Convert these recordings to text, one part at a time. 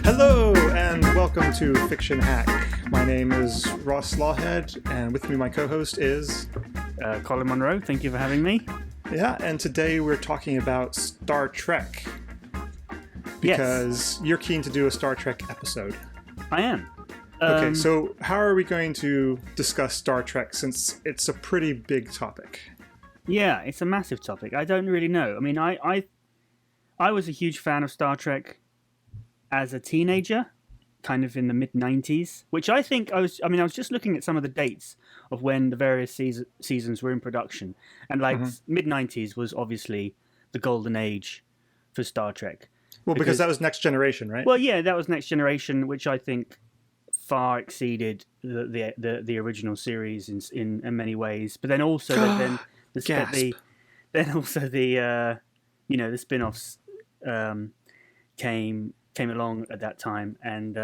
Hello and welcome to Fiction Hack. My name is Ross Lawhead, and with me my co-host is... Colin Monroe. Thank you for having me. Yeah, and today we're talking about Star Trek. Because you're keen to do a Star Trek episode. I am. Okay, so how are we going to discuss Star Trek since it's a pretty big topic? Yeah, it's a massive topic. I don't really know. I mean, I was a huge fan of Star Trek as a teenager, kind of in the mid-90s, which I think I was just looking at some of the dates of when the various seasons were in production. And mid-90s was obviously the golden age for Star Trek. Well, because that was Next Generation, right? Well, yeah, that was Next Generation, which I think far exceeded the original series in many ways. But then also the spin-offs came along at that time, and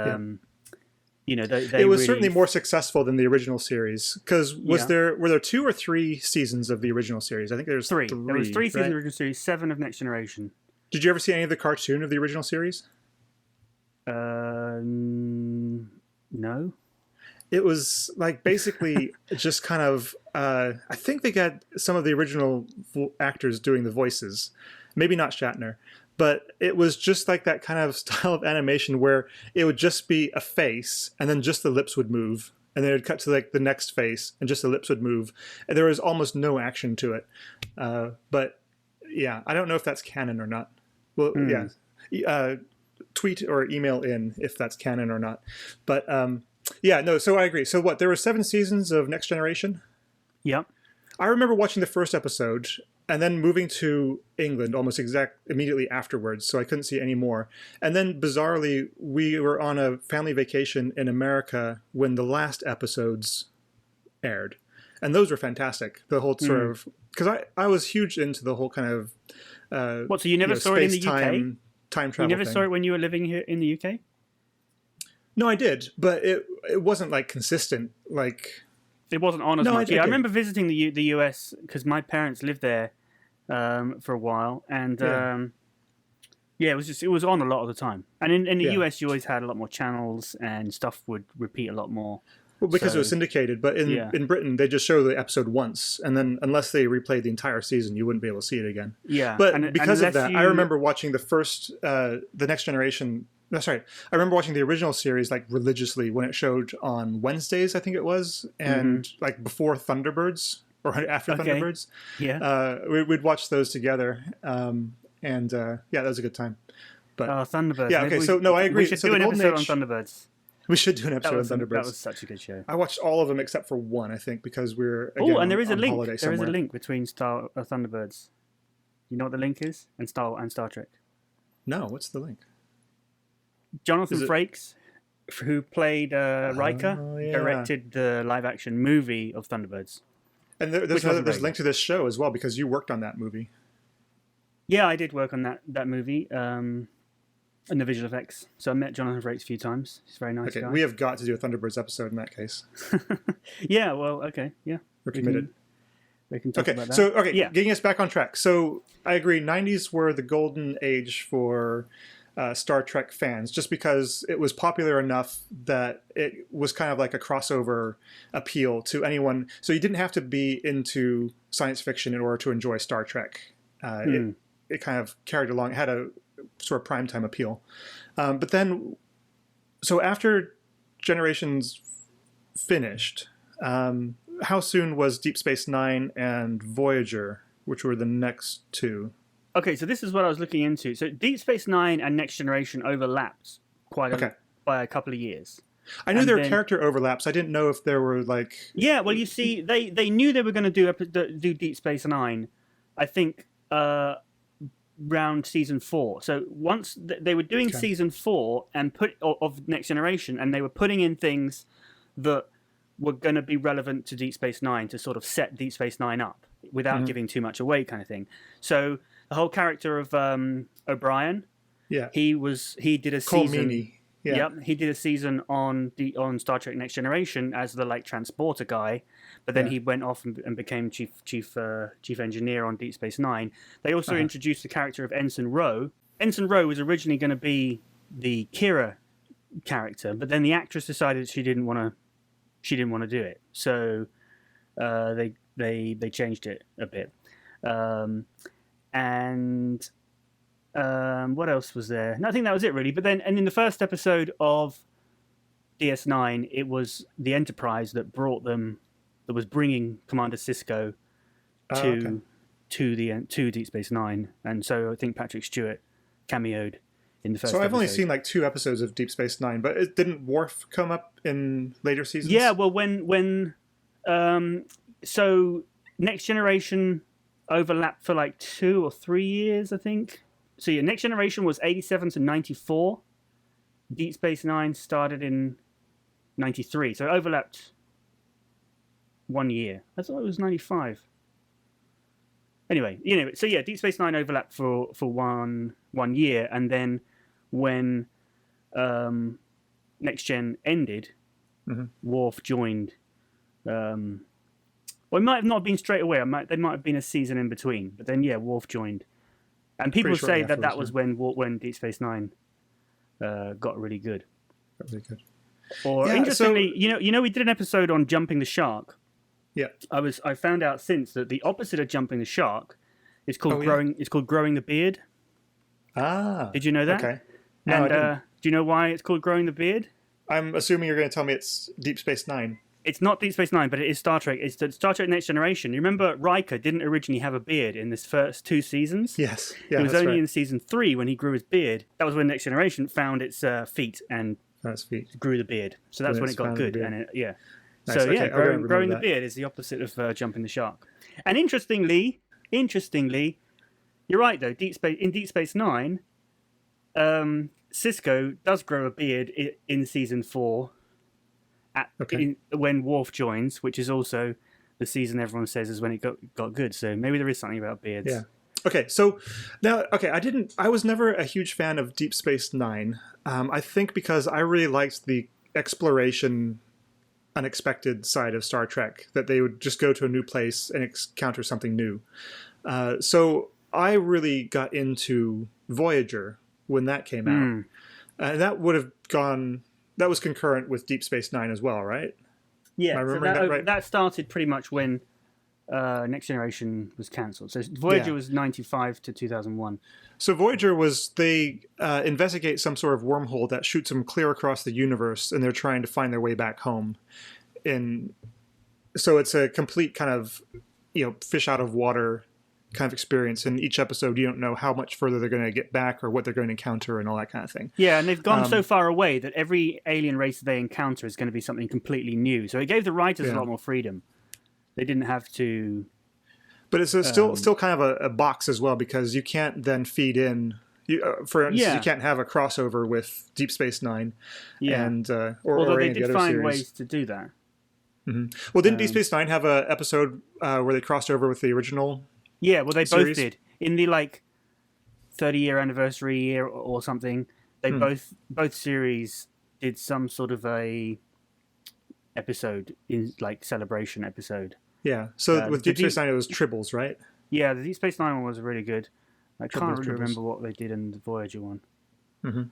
they it was certainly more successful than the original series. Because were there 2 or 3 seasons of the original series? I think there's 3. There was 3 seasons of the original series, 7 of Next Generation. Did you ever see any of the cartoon of the original series? No. It was basically just kind of. I think they got some of the original actors doing the voices, maybe not Shatner, but it was just like that kind of style of animation where it would just be a face and then just the lips would move, and then it would cut to the next face and just the lips would move, and there was almost no action to it. But yeah, I don't know if that's canon or not. Well, yeah, tweet or email in if that's canon or not. But yeah, no. So I agree. So what? There were 7 seasons of Next Generation. Yep. I remember watching the first episode and then moving to England almost immediately afterwards, so I couldn't see any more. And then bizarrely, we were on a family vacation in America when the last episodes aired, and those were fantastic. The whole sort of because I was huge into the whole kind of. So you never saw it in the UK? Time travel. You never saw it when you were living here in the UK? No, I did, but it wasn't consistent. It wasn't on as much. I remember visiting the US because my parents lived there for a while, and it was on a lot of the time. And in the US, you always had a lot more channels, and stuff would repeat a lot more. Well, because it was syndicated, but in Britain, they just show the episode once, and then unless they replayed the entire season, you wouldn't be able to see it again. Yeah. But because of that, I remember watching the first, the Next Generation... No, sorry. I remember watching the original series religiously when it showed on Wednesdays, I think it was, and before Thunderbirds, or after Thunderbirds. Yeah. We'd watch those together, that was a good time. But Thunderbirds. Yeah, okay, so no, I agree. We should do an episode on Thunderbirds. We should do an episode on Thunderbirds. That was such a good show. I watched all of them except for one, I think, because we're and there is a link. Holiday there is somewhere. a link between Thunderbirds. You know what the link is? And Star Trek. No, what's the link? Jonathan Frakes, who played Riker, directed the live-action movie of Thunderbirds. And there's a link to this show as well because you worked on that movie. Yeah, I did work on that movie. And the visual effects. So I met Jonathan Frakes a few times. He's a very nice guy. We have got to do a Thunderbirds episode in that case. Yeah, well, okay. Yeah. We're committed. We can talk about that. So, getting us back on track. So I agree, 90s were the golden age for Star Trek fans, just because it was popular enough that it was kind of like a crossover appeal to anyone. So you didn't have to be into science fiction in order to enjoy Star Trek. It kind of carried along. It had a sort of primetime appeal. But then, so after Generations finished, how soon was Deep Space Nine and Voyager, which were the next 2? Okay, so this is what I was looking into. So Deep Space Nine and Next Generation overlapped by a couple of years. I knew there were character overlaps. I didn't know if there were Yeah, well, you see, they knew they were going to do Deep Space Nine, I think, round season 4. So once they were doing season 4 and of Next Generation, and they were putting in things that were going to be relevant to Deep Space Nine to sort of set Deep Space Nine up without giving too much away, kind of thing. So the whole character of O'Brien, he did a Cole season. Meany. Yeah. Yep, he did a season on Star Trek Next Generation as the transporter guy, but then he went off and became chief engineer on Deep Space Nine. They also introduced the character of Ensign Ro, Ensign Ro was originally going to be the Kira character, but then the actress decided she didn't want to do it, so they changed it a bit. And what else was there? No, I think that was it really. But then, and in the first episode of DS9, it was the Enterprise that was bringing Commander Sisko to Deep Space Nine, and so I think Patrick Stewart cameoed in the first. So I've only episode. seen like 2 episodes of Deep Space Nine, but didn't Worf come up in later seasons? Yeah, well, so Next Generation overlapped for like 2 or 3 years, I think. So yeah, Next Generation was 87 to 94. Deep Space Nine started in 93, so it overlapped 1 year. I thought it was 95. Anyway, so yeah, Deep Space Nine overlapped for one year, and then when Next Gen ended, Worf joined. Well, it might have not been straight away. There might have been a season in between, but then yeah, Worf joined, and people say that was when Deep Space Nine got really good. Got really good. Or interestingly, we did an episode on jumping the shark. Yeah, I found out since that the opposite of jumping the shark is called growing. It's called growing the beard. Ah, did you know that? Okay. No, I didn't. Do you know why it's called growing the beard? I'm assuming you're going to tell me it's Deep Space Nine. It's not Deep Space Nine, but it is Star Trek. It's Star Trek Next Generation. You remember Riker didn't originally have a beard in this first 2 seasons? Yes. Yeah, it was only in season 3 when he grew his beard. That was when Next Generation found its feet and grew the beard. So that's when it got good. And Nice. So okay, yeah, growing the beard is the opposite of jumping the shark. And interestingly, you're right though. In Deep Space Nine, Sisko does grow a beard in season 4. When Worf joins, which is also the season everyone says is when it got good. So maybe there is something about beards. Yeah. Okay. So now, I was never a huge fan of Deep Space Nine. I think because I really liked the exploration, unexpected side of Star Trek, that they would just go to a new place and encounter something new. So I really got into Voyager when that came out, and that would have gone. That was concurrent with Deep Space Nine as well, right? Yeah, Am I remembering that right? That started pretty much when Next Generation was cancelled. So Voyager was 95 to 2001. So Voyager they investigate some sort of wormhole that shoots them clear across the universe, and they're trying to find their way back home. So it's a complete kind of, fish out of water kind of experience. In each episode, you don't know how much further they're going to get back or what they're going to encounter and all that kind of thing. Yeah, and they've gone so far away that every alien race they encounter is going to be something completely new. So it gave the writers a lot more freedom. They didn't have to. But it's still kind of a box as well, because you can't then feed in. For instance, you can't have a crossover with Deep Space Nine. Yeah. And although they any did of the other find series. Ways to do that. Mm-hmm. Well, didn't Deep Space Nine have an episode where they crossed over with the original? Yeah, well, they series? both did. In the 30-year anniversary year or something, they both series did some sort of a episode in celebration episode. Yeah. So with Deep Space Nine, it was Tribbles, right? Yeah, the Deep Space Nine one was really good. I can't really remember what they did in the Voyager one. Mm-hmm.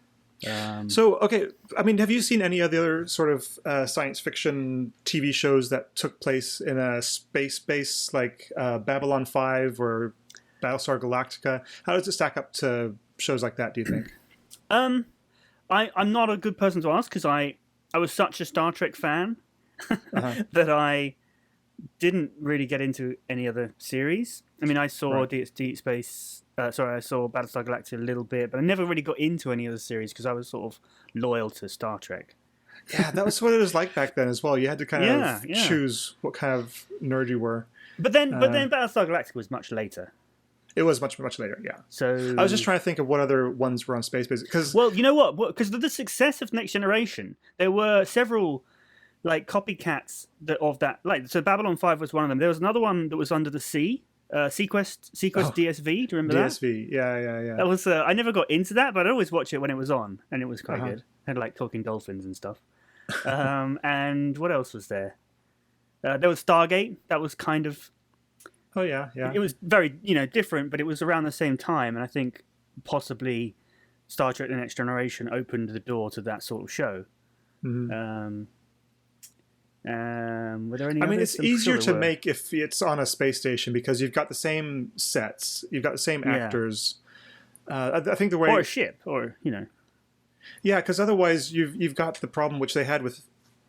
So, okay, have you seen any of the other sort of science fiction TV shows that took place in a space base, like Babylon 5 or Battlestar Galactica? How does it stack up to shows like that, do you think? I'm not a good person to ask, because I was such a Star Trek fan that I didn't really get into any other series. I saw Deep Space... I saw Battlestar Galactica a little bit, but I never really got into any other series because I was sort of loyal to Star Trek. Yeah, that was what it was like back then as well. You had to kind of choose what kind of nerd you were. But then Battlestar Galactica was much later. It was much later, yeah. So I was just trying to think of what other ones were on space base. Well, you know what? Because of the success of Next Generation, there were several copycats of that. So Babylon 5 was one of them. There was another one that was under the sea. Sequest DSV. Do you remember that? DSV, yeah. That was I never got into that, but I'd always watch it when it was on, and it was quite good. It had talking dolphins and stuff. And what else was there? There was Stargate. That was kind of. Oh yeah. It was very different, but it was around the same time, and I think possibly Star Trek: The Next Generation opened the door to that sort of show. Mm-hmm. Were there any I mean, others? it's I'm easier sure to there were. make if it's on a space station because you've got the same sets, you've got the same Yeah. actors. I think the way, Or a ship, or yeah, because otherwise you've got the problem which they had with,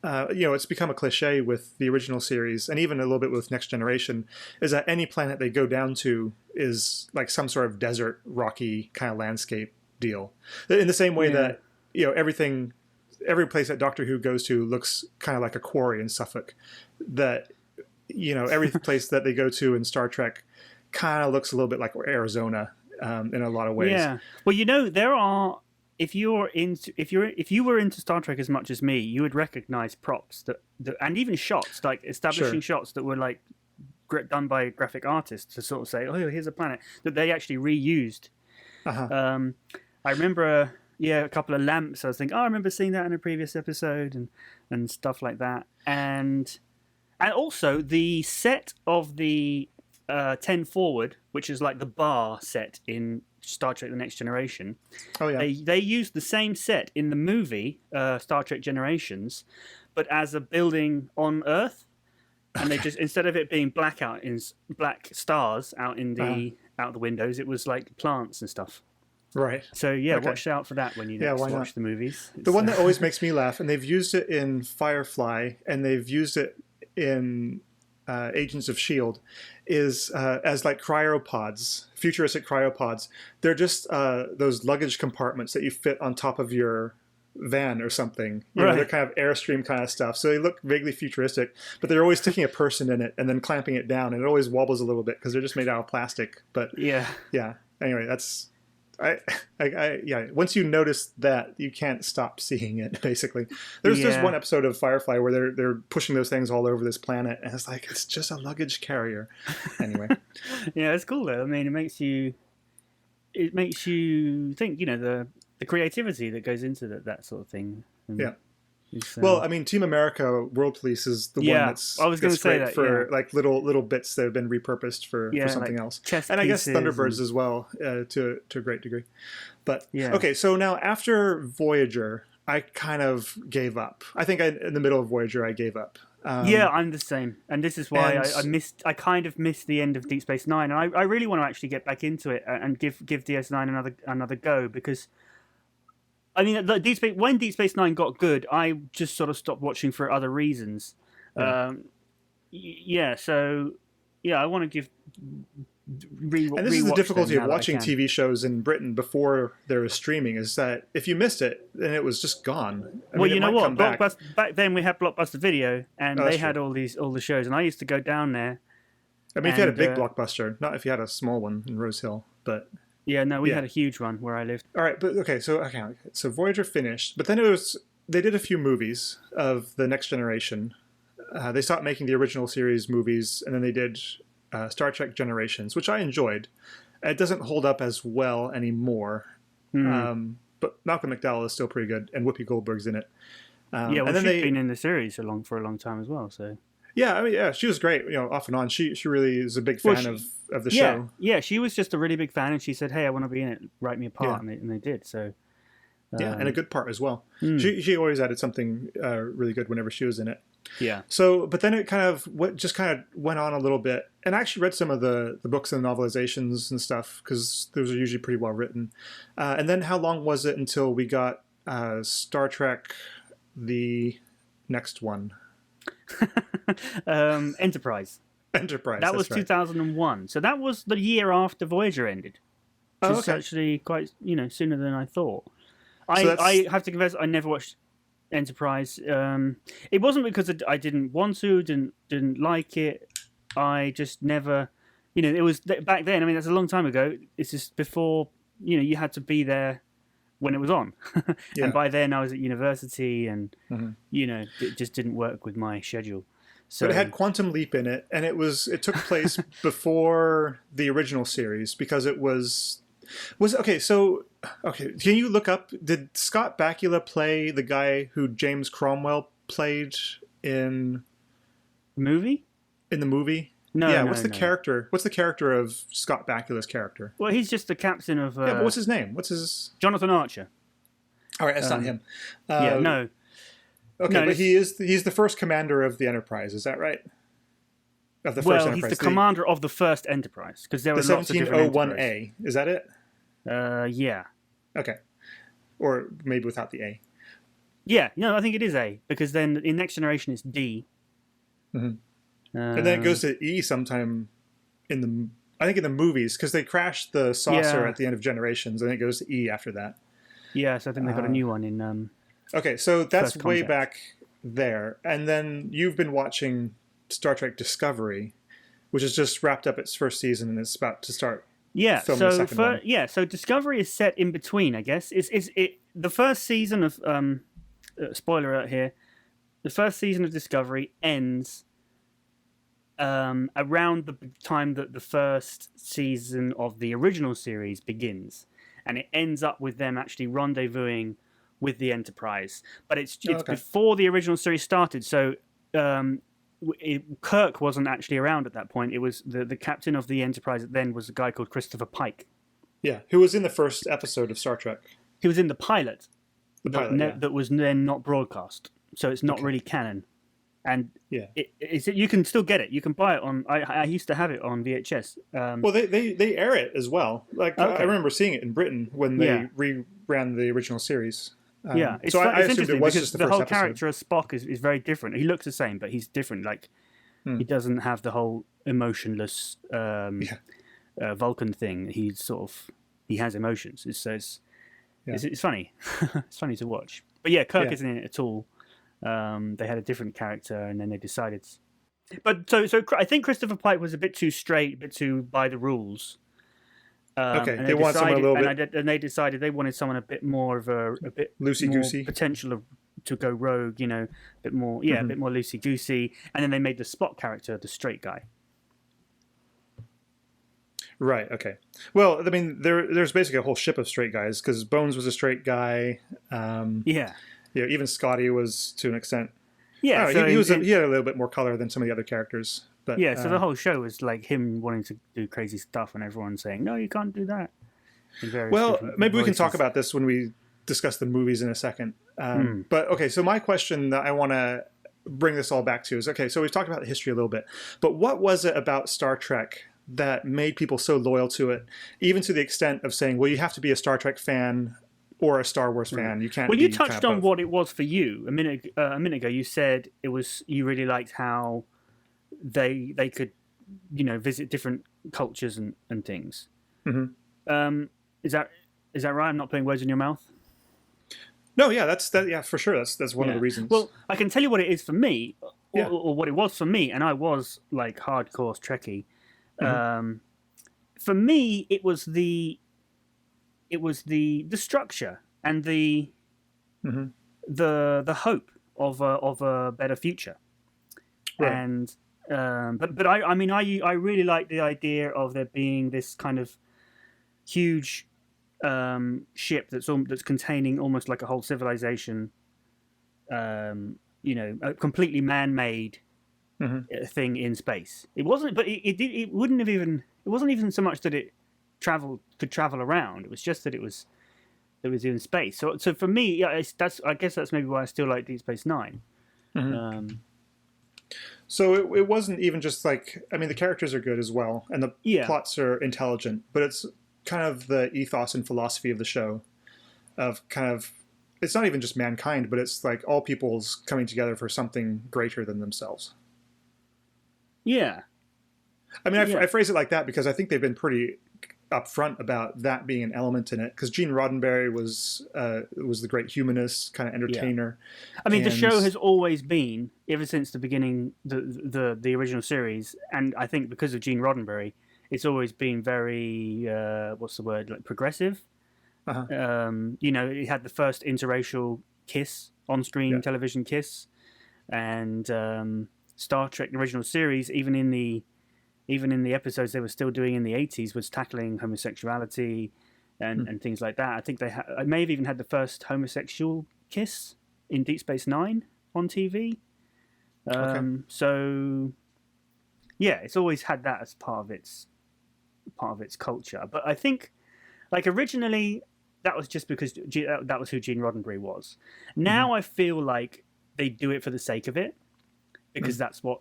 it's become a cliche with the original series and even a little bit with Next Generation, is that any planet they go down to is like some sort of desert, rocky kind of landscape deal. In the same way that every place that Doctor Who goes to looks kind of like a quarry in Suffolk. That every place that they go to in Star Trek kind of looks a little bit like Arizona in a lot of ways. Yeah. Well, there are. If you were into Star Trek as much as me, you would recognize props that and even shots, like establishing shots that were like done by graphic artists to sort of say, oh, here's a planet that they actually reused. Uh-huh. I remember, a couple of lamps. I was thinking, I remember seeing that in a previous episode and stuff like that. And also the set of the 10 Forward, which is like the bar set in Star Trek: The Next Generation. Oh yeah. They used the same set in the movie Star Trek Generations, but as a building on Earth, and they just instead of it being black stars out in the out the windows, it was like plants and stuff. Right. So watch out for that when you next watch the movies. The one that always makes me laugh, and they've used it in Firefly, and they've used it in Agents of S.H.I.E.L.D., is as like cryopods, futuristic cryopods. They're just those luggage compartments that you fit on top of your van or something. They're kind of Airstream kind of stuff. So they look vaguely futuristic, but they're always sticking a person in it and then clamping it down, and it always wobbles a little bit because they're just made out of plastic. But yeah. Anyway, that's. Once you notice that, you can't stop seeing it. Basically, there's one episode of Firefly where they're pushing those things all over this planet, and it's like it's just a luggage carrier. Anyway, it's cool though. I mean, it makes you think. The creativity that goes into that sort of thing. And well, I mean, Team America World Police is the one that's I was going to say that for like little bits that have been repurposed for something else, and I guess Thunderbirds as well to a great degree. But okay, so now after Voyager, I kind of gave up. I think in the middle of Voyager, I gave up. I'm the same, and this is why I kind of missed the end of Deep Space Nine, and I really want to actually get back into it and give DS9 another go because. I mean, when Deep Space Nine got good, I just sort of stopped watching for other reasons. I want to give. And this is the difficulty of watching TV shows in Britain before there was streaming, is that if you missed it, then it was just gone. You know what? Back then we had Blockbuster Video, and they had all the shows, and I used to go down there. I mean, if you had a big Blockbuster, not if you had a small one in Rose Hill, but. Yeah, no, we had a huge one where I lived. All right, but so Voyager finished, but then they did a few movies of the Next Generation. They stopped making the original series movies, and then they did Star Trek Generations, which I enjoyed. It doesn't hold up as well anymore, but Malcolm McDowell is still pretty good, and Whoopi Goldberg's in it. She's been in the series for a long time as well, so... Yeah, I mean, she was great. Off and on, she really is a big fan of the show. Yeah, she was just a really big fan, and she said, "Hey, I want to be in it. Write me a part," and they did. So, and a good part as well. She always added something really good whenever she was in it. Yeah. So, but then it kind of went on a little bit, and I actually read some of the books and novelizations and stuff because those are usually pretty well written. And then, how long was it until we got Star Trek, the next one? Enterprise. That was 2001. So that was the year after Voyager ended. Which is actually quite sooner than I thought. I have to confess I never watched Enterprise. It wasn't because I didn't want to, didn't like it. I just never, it was back then. I mean, that's a long time ago. It's just before you had to be there when it was on. And by then I was at university and, it just didn't work with my schedule. So, but it had Quantum Leap in it, and it took place before the original series because it was okay. So, can you look up, did Scott Bakula play the guy who James Cromwell played in movie? In the movie? No, Yeah, no, what's the no. character? What's the character of Scott Bakula's character? Well, he's just the captain of. Yeah, but what's his name? What's his? Jonathan Archer. All right, that's not him. Yeah, no. Okay, No, but he's the first commander of the Enterprise. Is that right? Of the first Well, Enterprise. he's the commander of the first Enterprise because there were The lots of different Enterprise. 1701A. Is that it? Yeah. Okay. Or maybe without the A. Yeah, no, I think it is A because then in Next Generation it's D. And then it goes to E sometime I think in the movies because they crashed the saucer at the end of Generations, and it goes to E after that. Yeah, so I think they got a new one in. Okay, so that's First way Contact. back there, and then you've been watching Star Trek Discovery, which has just wrapped up its first season and it's about to start. Yeah, filming the second one. so Discovery is set in between, I guess. It's the first season of spoiler alert here. The first season of Discovery ends around the time that the first season of the original series begins, and it ends up with them actually rendezvousing with the Enterprise. But it's before the original series started, so Kirk wasn't actually around at that point. It was the captain of the Enterprise then was a guy called Christopher Pike. Yeah, who was in the first episode of Star Trek. He was in the pilot. Yeah. That was then not broadcast, so it's not really canon. And you can still get it. You can buy it on. I used to have it on VHS. Well, they air it as well. Like I remember seeing it in Britain when they reran the original series. It's I assumed interesting it was because just the the first whole episode. character of Spock is very different. He looks the same, but he's different. Like he doesn't have the whole emotionless Vulcan thing. He has emotions. It's funny. It's funny to watch. But yeah, Kirk isn't in it at all. They had a different character, and then they decided. But so I think Christopher Pike was a bit too straight, a bit too by the rules. And they want someone a little bit, and they decided they wanted someone a bit more of a bit loosey goosey potential to go rogue. a bit more, a bit more loosey goosey. And then they made the Spock character the straight guy. Right. Okay. Well, I mean, there's basically a whole ship of straight guys because Bones was a straight guy. Even Scotty was to an extent. Yeah, he had a little bit more color than some of the other characters. But so the whole show was like him wanting to do crazy stuff, and everyone saying, "No, you can't do that." Well, maybe we can talk about this when we discuss the movies in a second. But okay, so my question that I want to bring this all back to is so we've talked about the history a little bit, but what was it about Star Trek that made people so loyal to it, even to the extent of saying, "Well, you have to be a Star Trek fan." Or a Star Wars fan, you can't. Well, you touched on what it was for you a minute ago. You said you really liked how they could, visit different cultures and things. Mm-hmm. Is that right? I'm not putting words in your mouth. No, yeah, that's for sure. That's one of the reasons. Well, I can tell you what it is for me, or what it was for me, and I was like hardcore Trekkie. Mm-hmm. For me, it was the structure and the hope of a better future, right. And but I mean I really like the idea of there being this kind of huge ship that's containing almost like a whole civilization, a completely man-made thing in space. It wasn't, but it wouldn't have even. It wasn't even so much that it could travel around. It was just that it was in space. So for me, I guess that's maybe why I still like Deep Space Nine. Mm-hmm. So it wasn't even just like, I mean, the characters are good as well, and the plots are intelligent, but it's kind of the ethos and philosophy of the show of kind of, it's not even just mankind, but it's like all people's coming together for something greater than themselves. Yeah. I mean, I phrase it like that because I think they've been pretty upfront about that being an element in it. Because Gene Roddenberry was the great humanist, kind of entertainer. Yeah. I mean, the show has always been, ever since the beginning, the original series, and I think because of Gene Roddenberry, it's always been very progressive. Uh-huh. It had the first interracial kiss, on-screen television kiss, and Star Trek, the original series, even in the episodes they were still doing in the 80s, was tackling homosexuality and things like that. I think I may have even had the first homosexual kiss in Deep Space Nine on TV. So Yeah, it's always had that as part of its culture. But I think, like, originally that was just because that was who Gene Roddenberry was. Now I feel like they do it for the sake of it, because that's what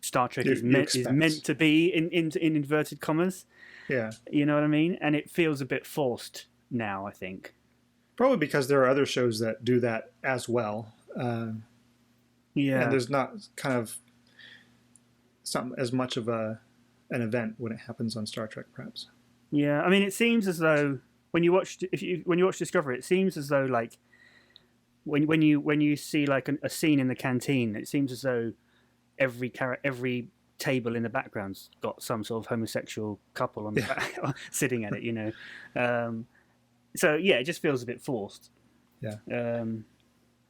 Star Trek is meant to be in inverted commas. Yeah, you know what I mean. And it feels a bit forced now, I think. Probably because there are other shows that do that as well. Yeah, and there's not as much of an event when it happens on Star Trek, perhaps. Yeah, I mean, it seems as though when you watch Discovery, it seems as though like when you see like a scene in the canteen, it seems as though every table in the background's got some sort of homosexual couple on the back, sitting at it, you know. So yeah, it just feels a bit forced. Yeah.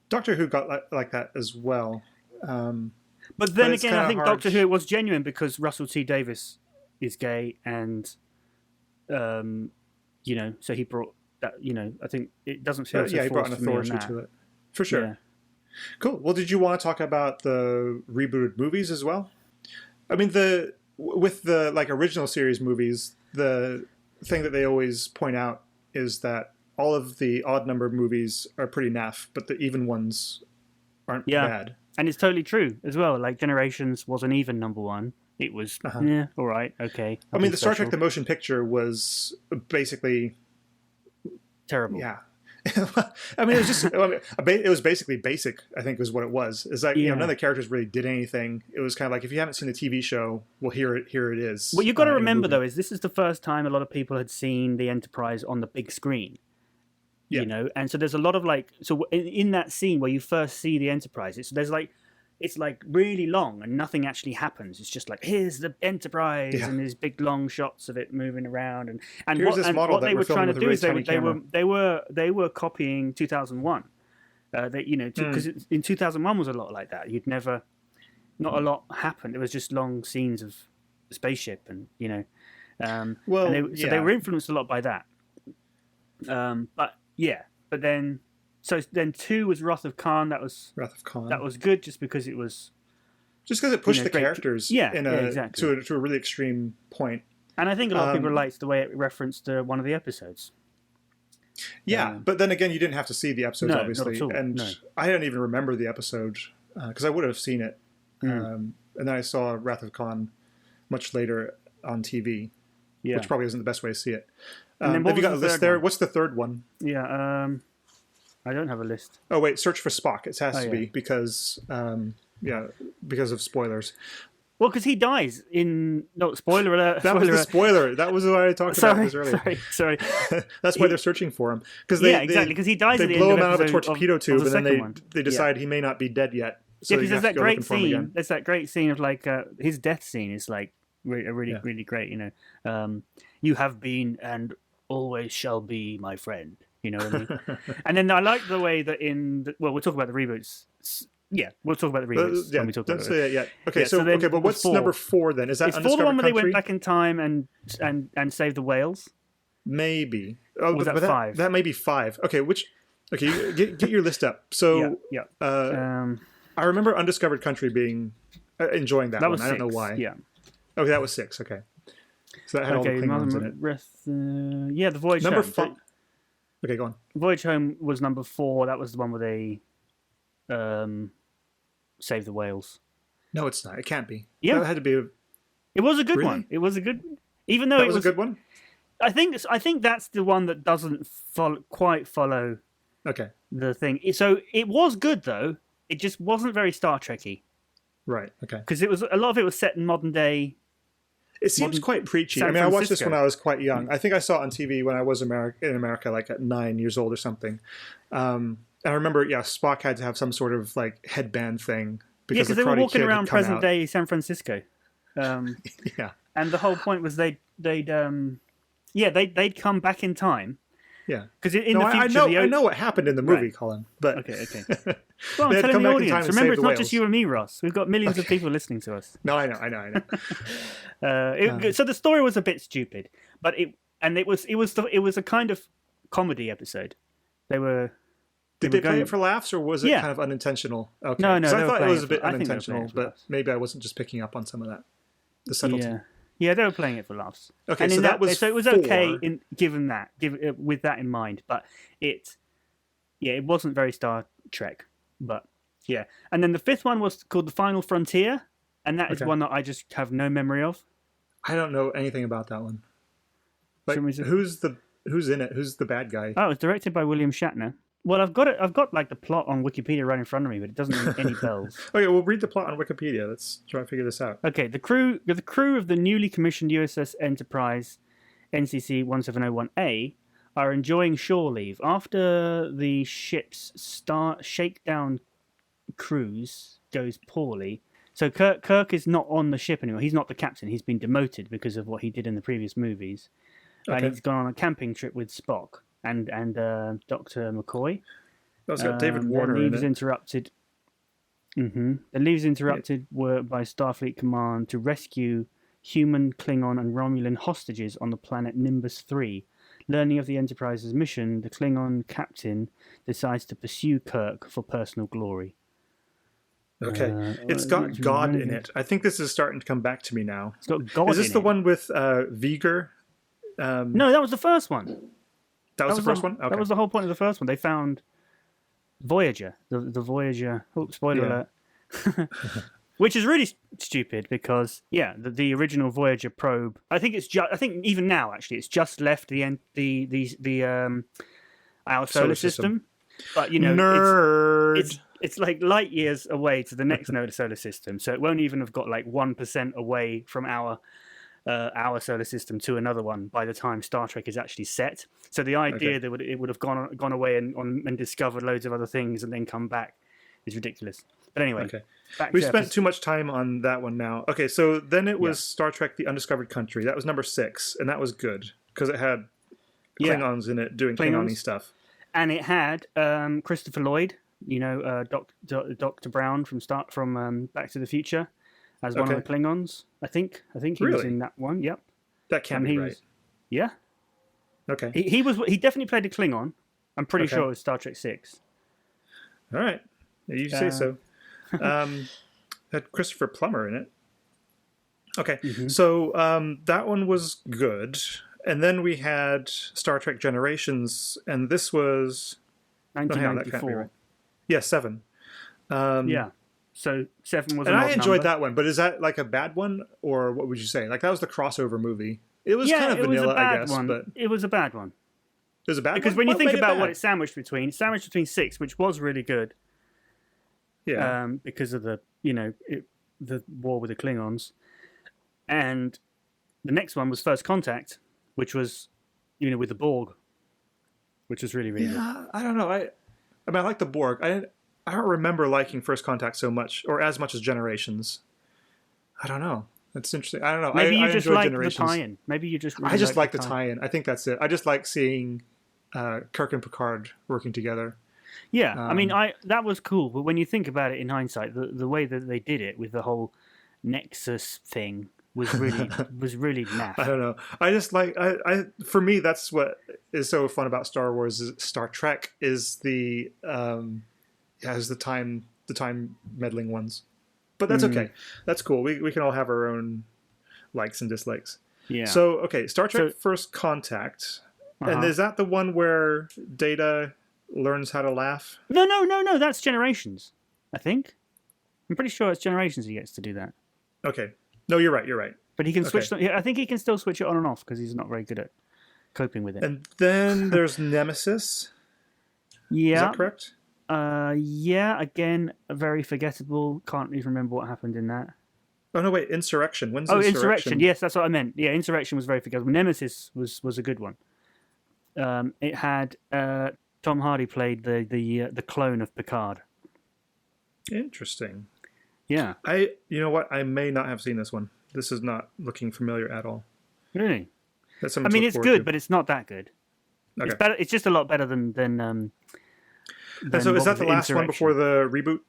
Doctor Who got like that as well. But then again, I think Doctor Who was genuine because Russell T Davies is gay, and you know, so he brought that. You know, I think it doesn't feel so he brought an authority to it, for sure. Yeah. Cool. Well, did you want to talk about the rebooted movies as well? I mean, with the like original series movies, the thing that they always point out is that all of the odd number movies are pretty naff, but the even ones aren't bad. And it's totally true as well. Like Generations was an even number one. It was all right, okay. I mean, the Star Trek the Motion Picture was basically terrible. Yeah. I mean, it was basically basic, I think, was what it was. It's like, you know, none of the characters really did anything. It was kind of like, if you haven't seen the TV show, well, here it is. What you've got to remember, though, is this is the first time a lot of people had seen the Enterprise on the big screen. You know, and so there's a lot of like, so in that scene where you first see the Enterprise, it's like really long and nothing actually happens. It's just like, here's the Enterprise and these big long shots of it moving around, and what they were trying to do is they were copying 2001. You know, because in 2001 was a lot like that. Not a lot happened. It was just long scenes of the spaceship, and you know, so they were influenced a lot by that. But then 2 was Wrath of Khan. That was good, just because it pushed the characters to a really extreme point. And I think a lot of people liked the way it referenced one of the episodes. Yeah, but then again, you didn't have to see the episodes, obviously, and I don't even remember the episode because I would have seen it, and then I saw Wrath of Khan much later on TV, which probably isn't the best way to see it. Have you got a list there? What's the third one? Yeah, I don't have a list. Oh wait, Search for Spock. It has to be because because of spoilers. Well, because he dies in spoiler alert. That was the spoiler. That was what I talked about this earlier. Sorry. That's why they're searching for him. Exactly. Because he dies. They blow him out of a torpedo tube, and then they decide he may not be dead yet. So because there's that great scene. There's that great scene of like his death scene is like really great. You know, you have been and always shall be my friend. You know what I mean? And then I like the way that we'll talk about the reboots. Yeah, we'll talk about the reboots when we talk about it. Don't say it yet. Okay, but what's number 4 then? Is that Undiscovered 4 the one where they went back in time and saved the whales? Maybe. Or was that 5? That may be 5. Okay, get your list up. So I remember Undiscovered Country being enjoying that one. Was 6, I don't know why. Yeah. Okay, that was 6. Okay. So that had all the Klingons in it. The Voyage number Home. 5. Okay, go on. Voyage Home was number 4. That was the one where they save the whales. No, it's not. It can't be. Yeah, that had to be. It was a good one. It was a good, even though it was a good one. I think that's the one that doesn't quite follow. Okay. The thing. So it was good though. It just wasn't very Star Trek-y. Right. Okay. Because a lot of it was set in modern day. It seems quite preachy. I mean, I watched this when I was quite young. I think I saw it on TV when I was in America, like at 9 years old or something. I remember, Spock had to have some sort of like headband thing because they were walking around present day San Francisco. Yeah, and the whole point was they'd come back in time. Yeah, because in the future, I know what happened in the movie, Colin. But okay. Well, I'm telling the audience. Remember, it's not just you and me, Ross. We've got millions of people listening to us. No, I know. So the story was a bit stupid, but it was a kind of comedy episode. Did they play it for laughs, or was it kind of unintentional? Okay. No. I thought it was a bit unintentional, but maybe I wasn't just picking up on some of that. the subtlety. Yeah, they were playing it for laughs. Okay, and so that was it was 4. okay with that in mind, but it wasn't very Star Trek, but yeah. And then the 5th one was called The Final Frontier, and that is one that I just have no memory of. I don't know anything about that one. Like, who's in it? Who's the bad guy? Oh, it was directed by William Shatner. Well, I've got like the plot on Wikipedia right in front of me, but it doesn't ring any bells. Okay, we'll read the plot on Wikipedia. Let's try to figure this out. Okay, the crew of the newly commissioned USS Enterprise, NCC 1701A, are enjoying shore leave after the ship's shakedown cruise goes poorly. So Kirk is not on the ship anymore. He's not the captain. He's been demoted because of what he did in the previous movies. And he's gone on a camping trip with Spock and Dr. McCoy. It's got David Warner in it. Interrupted. The leaves interrupted were by Starfleet Command to rescue human, Klingon, and Romulan hostages on the planet Nimbus 3. Learning of the Enterprise's mission, the Klingon captain decides to pursue Kirk for personal glory. Okay, it's got God in it. I think this is starting to come back to me now. It's got God in it. Is this the one with Viger? No, that was the first one. That was the first one? Okay. That was the whole point of the first one. They found Voyager, the Voyager. Oh, spoiler alert. Which is really stupid because the original Voyager probe. I think even now actually it's just left our solar system. But nerd. It's like light years away to the next node solar system, so it won't even have got like 1% away from our solar system to another one by the time Star Trek is actually set. So the idea that it would have gone away and discovered loads of other things and then come back is ridiculous. But anyway, we spent too much time on that one now. Okay, so then it was Star Trek: The Undiscovered Country. That was number 6, and that was good because it had Klingons in it doing Klingon-y stuff. And it had Christopher Lloyd, Dr. Brown from Back to the Future, as one of the Klingons. I think he was in that one. Yep. That can't be right. Yeah. Okay. He definitely played a Klingon. I'm pretty sure it was Star Trek 6. All right. You say so. Had Christopher Plummer in it. Okay. So that one was good. And then we had Star Trek Generations, and this was 1994. Yeah, 7. So 7 was. And I enjoyed that one, but is that like a bad one, or what would you say? Like that was the crossover movie. It was kind of vanilla, I guess. But it was a bad one. It was a bad one because when you think about what it's sandwiched between 6, which was really good. Yeah. Because of the the war with the Klingons, and the next one was First Contact, which was with the Borg, which was really good. I don't know. I like the Borg. I don't remember liking First Contact so much or as much as Generations. I don't know. That's interesting. I don't know. Maybe you just like the tie-in. Maybe you just. Really I just like the tie-in. I think that's it. I just like seeing Kirk and Picard working together. Yeah, I mean, that was cool. But when you think about it in hindsight, the way that they did it with the whole Nexus thing was really naff. I don't know. I just like for me, that's what is so fun about Star Wars. Star Trek is the time meddling ones. But that's okay. That's cool. We can all have our own likes and dislikes. Yeah. So Star Trek First Contact, and is that the one where Data learns how to laugh? No. That's Generations. I think. I'm pretty sure it's Generations he gets to do that. Okay. No, you're right. But he can switch. I think he can still switch it on and off because he's not very good at coping with it. And then there's Nemesis. Yeah. Is that correct? Yeah. Again, very forgettable. Can't even remember what happened in that. Oh no! Wait, Insurrection. When's Insurrection? Yes, that's what I meant. Yeah, Insurrection was very forgettable. Nemesis was a good one. It had Tom Hardy played the clone of Picard. Interesting. Yeah. You know what? I may not have seen this one. This is not looking familiar at all. Really? That's I mean, it's good, but it's not that good. Okay. It's better. It's just a lot better than and so is that the last one before the reboot?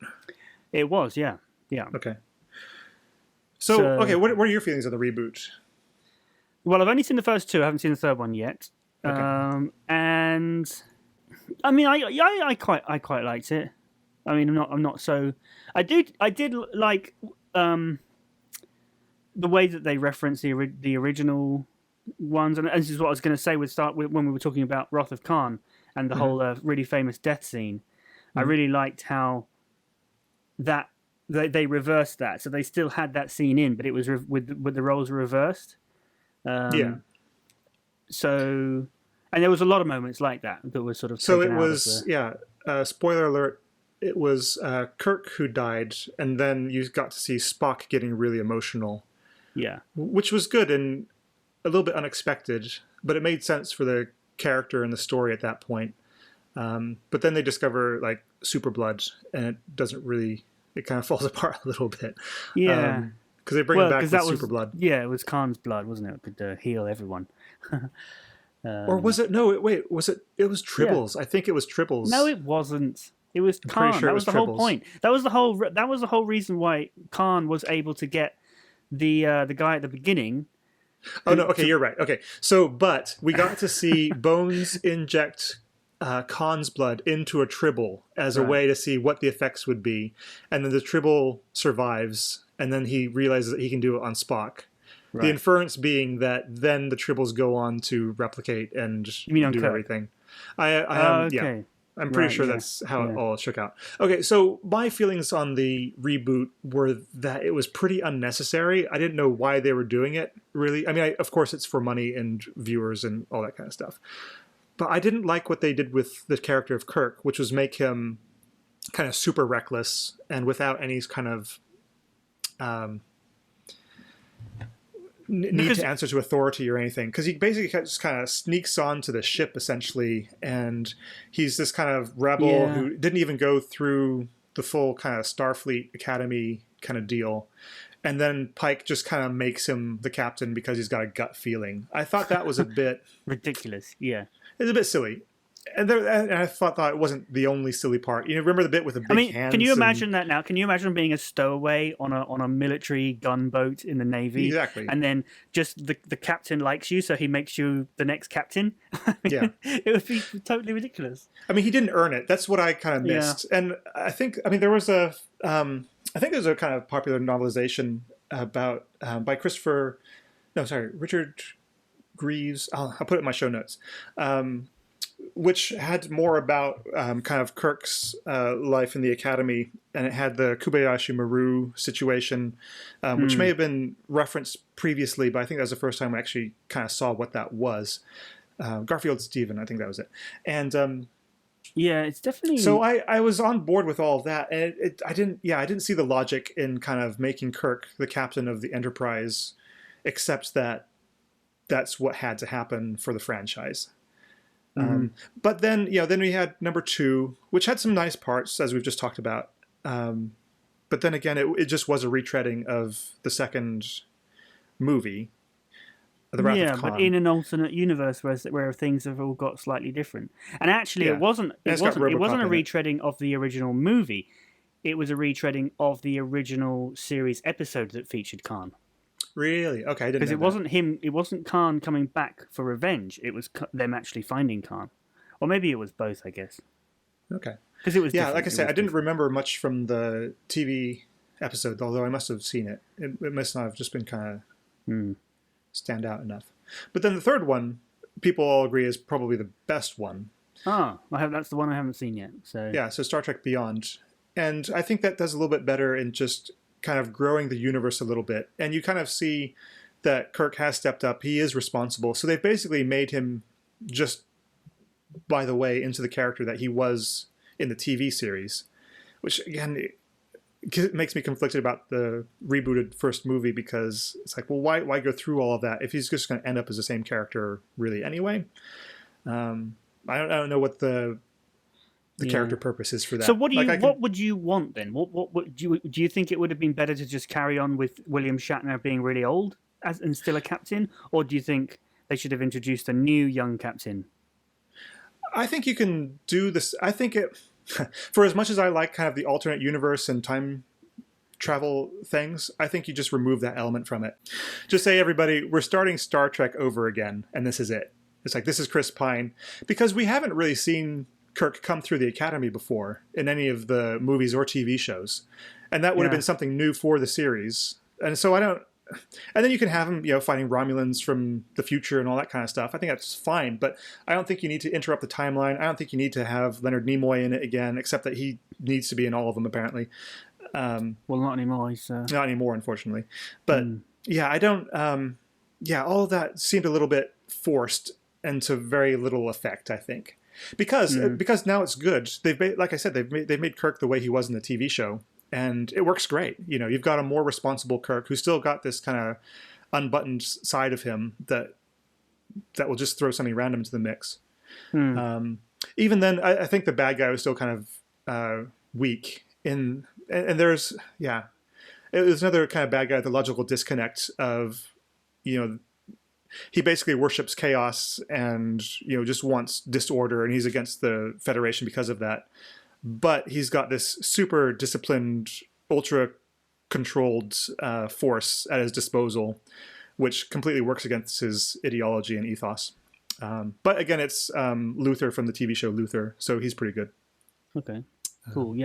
It was, yeah. Okay. So okay, what are your feelings of the reboot? Well, I've only seen the first 2. I haven't seen the third one yet. Okay. And I mean, I quite liked it. I mean, I'm not so. I did like the way that they reference the original ones, and this is what I was going to say. Would start with when we were talking about Wrath of Khan and the whole really famous death scene. I really liked how that they reversed that, so they still had that scene in, but it was with the roles reversed. So, and there was a lot of moments like that were sort of. So it was spoiler alert. It was Kirk who died, and then you got to see Spock getting really emotional. Yeah, which was good and a little bit unexpected, but it made sense for the character and the story at that point. But then they discover like super blood, and it doesn't really. It kind of falls apart a little bit. Yeah, because they bring it back with super blood. Yeah, it was Khan's blood, wasn't it? It could heal everyone. Or was it? No, wait. Was it? It was Tribbles. Yeah. I think it was Tribbles. No, it wasn't. It was Khan. That was the whole point. That was the whole reason why Khan was able to get the guy at the beginning. Oh no! Okay, you're right. Okay, so but we got to see Bones inject Khan's blood into a Tribble as a way to see what the effects would be, and then the Tribble survives, and then he realizes that he can do it on Spock. Right. The inference being that then the Tribbles go on to replicate and do everything. Okay. I'm pretty sure that's how it all shook out. Okay, so my feelings on the reboot were that it was pretty unnecessary. I didn't know why they were doing it, really. I mean, of course, it's for money and viewers and all that kind of stuff. But I didn't like what they did with the character of Kirk, which was make him kind of super reckless and without any kind of need to answer to authority or anything, because he basically just kind of sneaks onto the ship essentially, and he's this kind of rebel who didn't even go through the full kind of Starfleet Academy kind of deal, and then Pike just kind of makes him the captain because he's got a gut feeling. I thought that was a bit ridiculous. Yeah, it's a bit silly. And I thought it wasn't the only silly part. You know, remember the bit with the big hands? Can you imagine that now? Can you imagine being a stowaway on a military gunboat in the Navy? Exactly. And then just the captain likes you, so he makes you the next captain? Yeah. It would be totally ridiculous. I mean, he didn't earn it. That's what I kind of missed. Yeah. And I think, there was a kind of popular novelization about, by Richard Greaves. I'll put it in my show notes. Which had more about kind of Kirk's life in the Academy, and it had the Kobayashi Maru situation, which may have been referenced previously, but I think that was the first time we actually kind of saw what that was. Garfield Steven, I think that was it. And yeah, it's definitely. So I was on board with all of that, and I didn't see the logic in kind of making Kirk the captain of the Enterprise, except that that's what had to happen for the franchise. But then, then we had number 2, which had some nice parts, as we've just talked about. But then again, it just was a retreading of the second movie, The Wrath of Khan. But in an alternate universe where things have all got slightly different. And actually, it wasn't a retreading of the original movie. It was a retreading of the original series episode that featured Khan. Really? Okay, I didn't know because it wasn't him. It wasn't Khan coming back for revenge. It was them actually finding Khan, or maybe it was both. I guess. Okay. Because it was like I said, I didn't remember much from the TV episode, although I must have seen it. It must not have just been kind of stand out enough. But then the third one, people all agree is probably the best one. That's the one I haven't seen yet. So yeah, so Star Trek Beyond, and I think that does a little bit better in just kind of growing the universe a little bit, and you kind of see that Kirk has stepped up. He is responsible, so they've basically made him just by the way into the character that he was in the TV series, which again it makes me conflicted about the rebooted first movie, because it's like, well, why go through all of that if he's just going to end up as the same character really anyway? I don't know what the character purpose is for that. So what would you want then? What do you think it would have been better to just carry on with William Shatner being really old and still a captain, or do you think they should have introduced a new young captain? I think you can do this. I think for as much as I like kind of the alternate universe and time travel things, I think you just remove that element from it. Just say, everybody, we're starting Star Trek over again, and this is it. It's like, this is Chris Pine, because we haven't really seen Kirk come through the Academy before in any of the movies or TV shows, and that would have been something new for the series. And so and then you can have him, fighting Romulans from the future and all that kind of stuff. I think that's fine, but I don't think you need to interrupt the timeline. I don't think you need to have Leonard Nimoy in it again, except that he needs to be in all of them, apparently. Well, not anymore. He's, Not anymore, unfortunately. But I don't. All of that seemed a little bit forced and to very little effect, I think. Because now it's good. Like I said, they've made Kirk the way he was in the TV show, and it works great. You've got a more responsible Kirk who's still got this kind of unbuttoned side of him that will just throw something random into the mix. Even then, I think the bad guy was still kind of weak. And there's it was another kind of bad guy, the logical disconnect of he basically worships chaos and just wants disorder, and he's against the Federation because of that. But he's got this super disciplined, ultra controlled force at his disposal, which completely works against his ideology and ethos. But again, it's Luther from the TV show Luther, so he's pretty good. Okay, cool.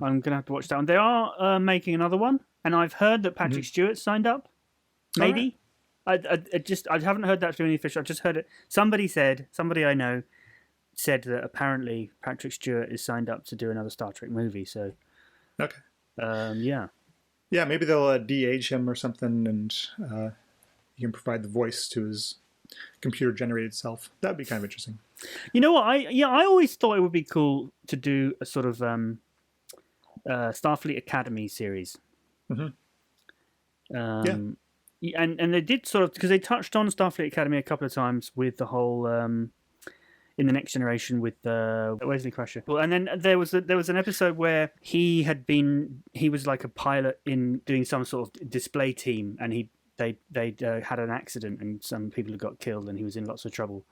I'm gonna have to watch that one. They are making another one, and I've heard that Patrick Stewart signed up. Maybe. I haven't heard that through any official. I've just heard it. Somebody I know said that apparently Patrick Stewart is signed up to do another Star Trek movie. So, okay, maybe they'll de-age him or something, and he can provide the voice to his computer-generated self. That'd be kind of interesting. You know what? I always thought it would be cool to do a sort of Starfleet Academy series. And they did sort of, because they touched on Starfleet Academy a couple of times with the whole in the Next Generation with Wesley Crusher. Well, and then there was an episode where he was like a pilot in doing some sort of display team, and they had an accident and some people had got killed, and he was in lots of trouble.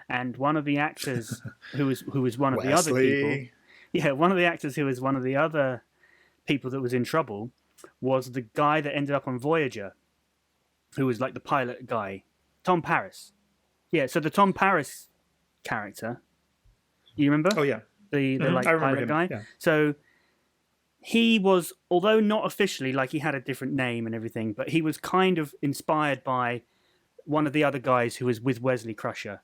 And one of the actors who was one of the other people, one of the actors who was one of the other people that was in trouble was the guy that ended up on Voyager, who was like the pilot guy, Tom Paris. Yeah, so the Tom Paris character, you remember? Oh, yeah. The like pilot guy. Yeah. So he was, although not officially, like he had a different name and everything, but he was kind of inspired by one of the other guys who was with Wesley Crusher,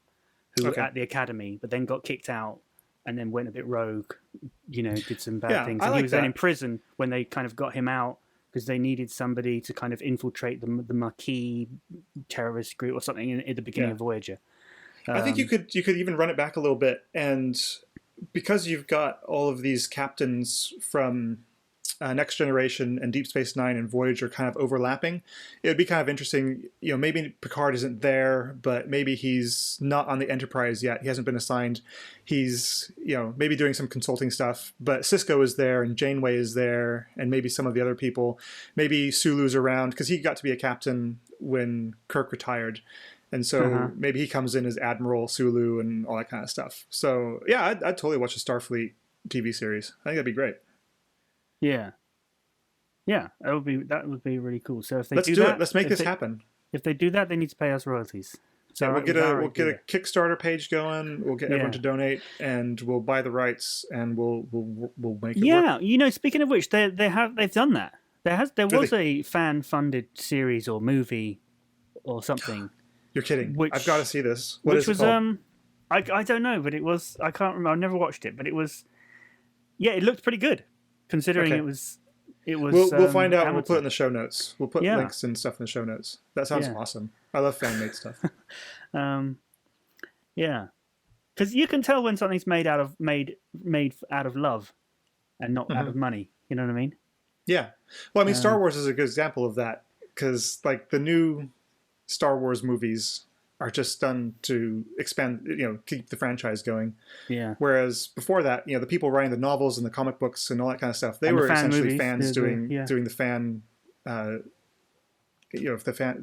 who was at the Academy, but then got kicked out and then went a bit rogue, did some bad things. And he was then in prison when they kind of got him out, because they needed somebody to kind of infiltrate the Maquis terrorist group or something at the beginning of Voyager. I think you could even run it back a little bit, and because you've got all of these captains from Next Generation and Deep Space Nine and Voyager kind of overlapping, it would be kind of interesting. Maybe Picard isn't there, but maybe he's not on the Enterprise yet. He hasn't been assigned. He's maybe doing some consulting stuff, but Sisko is there and Janeway is there, and maybe some of the other people. Maybe Sulu's around because he got to be a captain when Kirk retired. And so maybe he comes in as Admiral Sulu and all that kind of stuff. So yeah, I'd totally watch a Starfleet TV series. I think that'd be great. Yeah, that would be really cool. So if they do that, let's make this happen. If they do that, they need to pay us royalties. So we'll get a Kickstarter page going. We'll get everyone to donate, and we'll buy the rights, and we'll make it work. Yeah, speaking of which, they've done that. There was a fan funded series or movie or something. You're kidding. I've got to see this. What is it called? I don't know, but it was, I can't remember. I never watched it, but it was, it looked pretty good considering it was. We'll find out. We'll put it in the show notes. We'll put links and stuff in the show notes. That sounds awesome. I love fan made stuff. Because you can tell when something's made out of love, and not out of money. You know what I mean? Yeah. Well, I mean, Star Wars is a good example of that, because like the new Star Wars movies are just done to expand, keep the franchise going. Yeah. Whereas before that, the people writing the novels and the comic books and all that kind of stuff, they were essentially movies, fans doing the fan,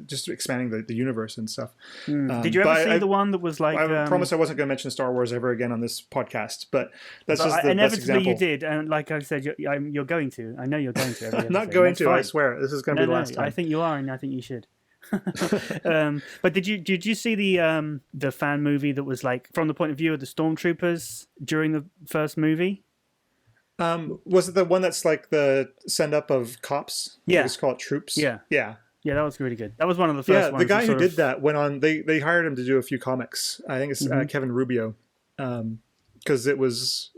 just expanding the universe and stuff. Did you ever see the one that was like? I promise I wasn't going to mention Star Wars ever again on this podcast, but that's just the best example. Inevitably, you did, and like I said, you're going to. I know you're going to. I'm not going to. Fine. I swear, this is going to be the last time. I think you are, and I think you should. But did you see the fan movie that was like from the point of view of the stormtroopers during the first movie? Was it the one that's like the send up of cops? Yeah, let's call it troops. Yeah. Yeah, that was really good. That was one of the first ones. The guy who did that went on. They hired him to do a few comics. I think it's Kevin Rubio, because it was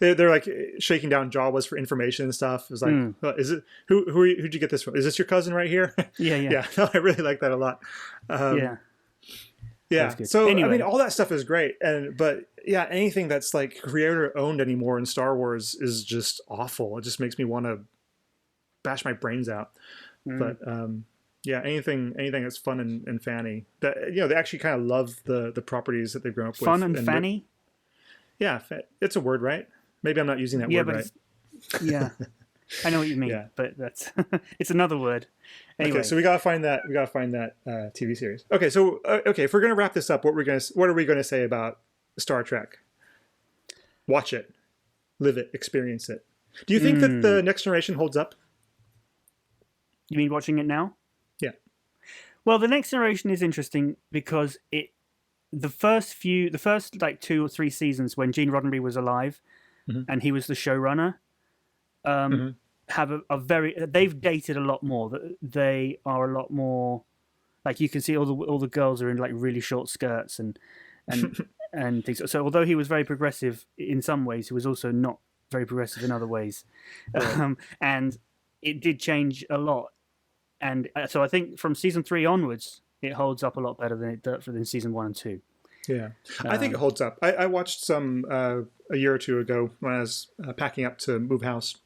they're like shaking down Jawas for information and stuff. It was like, is it who'd you get this from? Is this your cousin right here? Yeah. No, I really like that a lot. Yeah. So anyway. I mean, all that stuff is great, but anything that's like creator owned anymore in Star Wars is just awful. It just makes me want to bash my brains out. But anything that's fun and fanny, that they actually kind of love the properties that they've grown up with. Fun and fanny. Yeah, it's a word, right? Maybe I'm not using that word right. Yeah, I know what you mean, but that's it's another word. Anyway. Okay, so we gotta find that TV series. Okay, so if we're gonna wrap this up, what are we gonna say about Star Trek? Watch it, live it, experience it. Do you think that the Next Generation holds up? You mean watching it now? Yeah. Well, the Next Generation is interesting because the first like 2 or 3 seasons when Gene Roddenberry was alive, and he was the showrunner, have they've dated a lot more. They are a lot more, like, you can see all the girls are in like really short skirts and things. So although he was very progressive in some ways, he was also not very progressive in other ways, and it did change a lot. And so I think from season 3 onwards, it holds up a lot better than it did in season 1 and 2. Yeah, I think it holds up. I watched some a year or two ago when I was packing up to move house,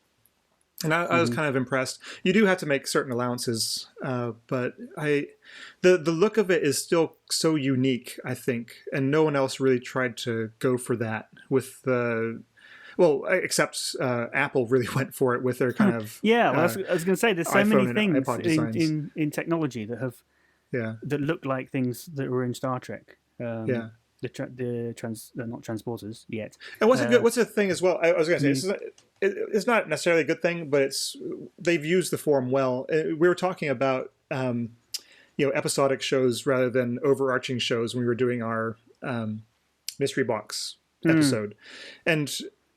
and I was kind of impressed. You do have to make certain allowances, but the look of it is still so unique, I think, and no one else really tried to go for that with the. Well, except Apple really went for it with their kind of I was going to say there's so many things in technology that have that look like things that were in Star Trek. They're not transporters yet. And what's the thing as well? I was going to say it's not necessarily a good thing, but they've used the form well. We were talking about episodic shows rather than overarching shows when we were doing our mystery box episode, and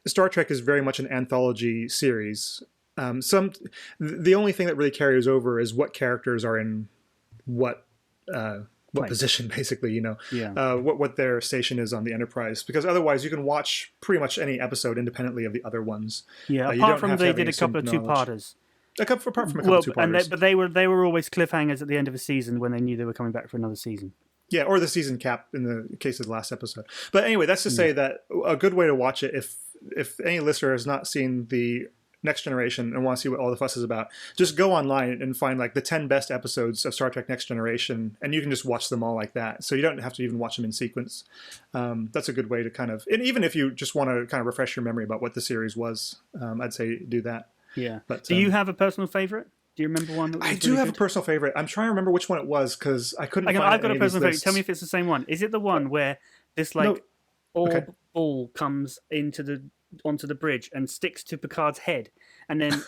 Star Trek is very much an anthology series. The only thing that really carries over is what characters are in what position, basically. What their station is on the Enterprise, because otherwise you can watch pretty much any episode independently of the other ones. Yeah, apart from they did a couple of two-parters. Apart from a couple of two-parters, but they were always cliffhangers at the end of a season when they knew they were coming back for another season. Yeah, or the season cap in the case of the last episode. But anyway, that's to say that a good way to watch it, if any listener has not seen the Next Generation and want to see what all the fuss is about, just go online and find like the 10 best episodes of Star Trek Next Generation, and you can just watch them all like that. So you don't have to even watch them in sequence. That's a good way to kind of, and even if you just want to kind of refresh your memory about what the series was, I'd say do that. Yeah. But do you have a personal favorite? Do you remember one? I do have a personal favorite. I'm trying to remember which one it was because I couldn't find it. I've got a personal favorite. Tell me if it's the same one. Is it the one where this orb ball comes onto the bridge and sticks to Picard's head, and then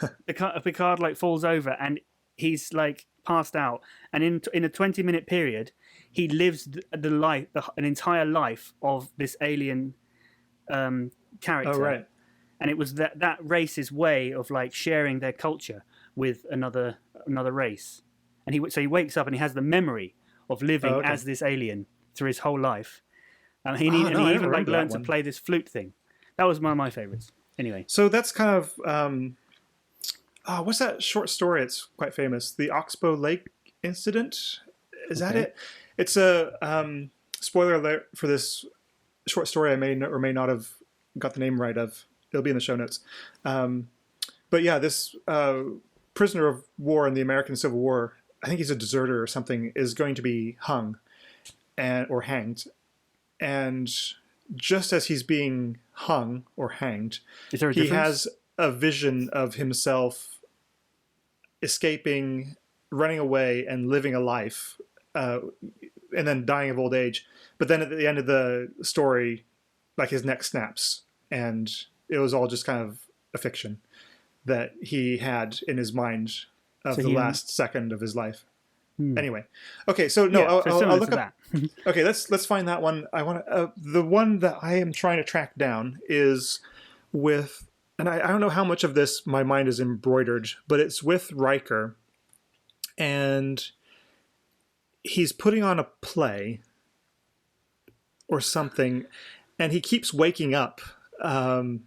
Picard like falls over and he's like passed out, and in a 20-minute period he lives an entire life of this alien character. Oh, right. And it was that race's way of like sharing their culture with another race, and he wakes up and he has the memory of living as this alien through his whole life, and he even like learned to play this flute thing. That was one of my favorites. Anyway, so that's kind of what's that short story? It's quite famous. The Oxbow Lake Incident. Is that it? It's a spoiler alert for this short story. I may or may not have got the name right of. It'll be in the show notes. But yeah, this prisoner of war in the American Civil War, I think he's a deserter or something, is going to be hung or hanged. And just as he's being hung or hanged, he has a vision of himself escaping, running away, and living a life, and then dying of old age. But then at the end of the story, like his neck snaps, and it was all just kind of a fiction that he had in his mind of the last second of his life. Anyway, okay, so I'll look up. Okay, let's find that one. I want the one that I am trying to track down is with, and I don't know how much of this my mind is embroidered, but it's with Riker, and he's putting on a play or something, and he keeps waking up, and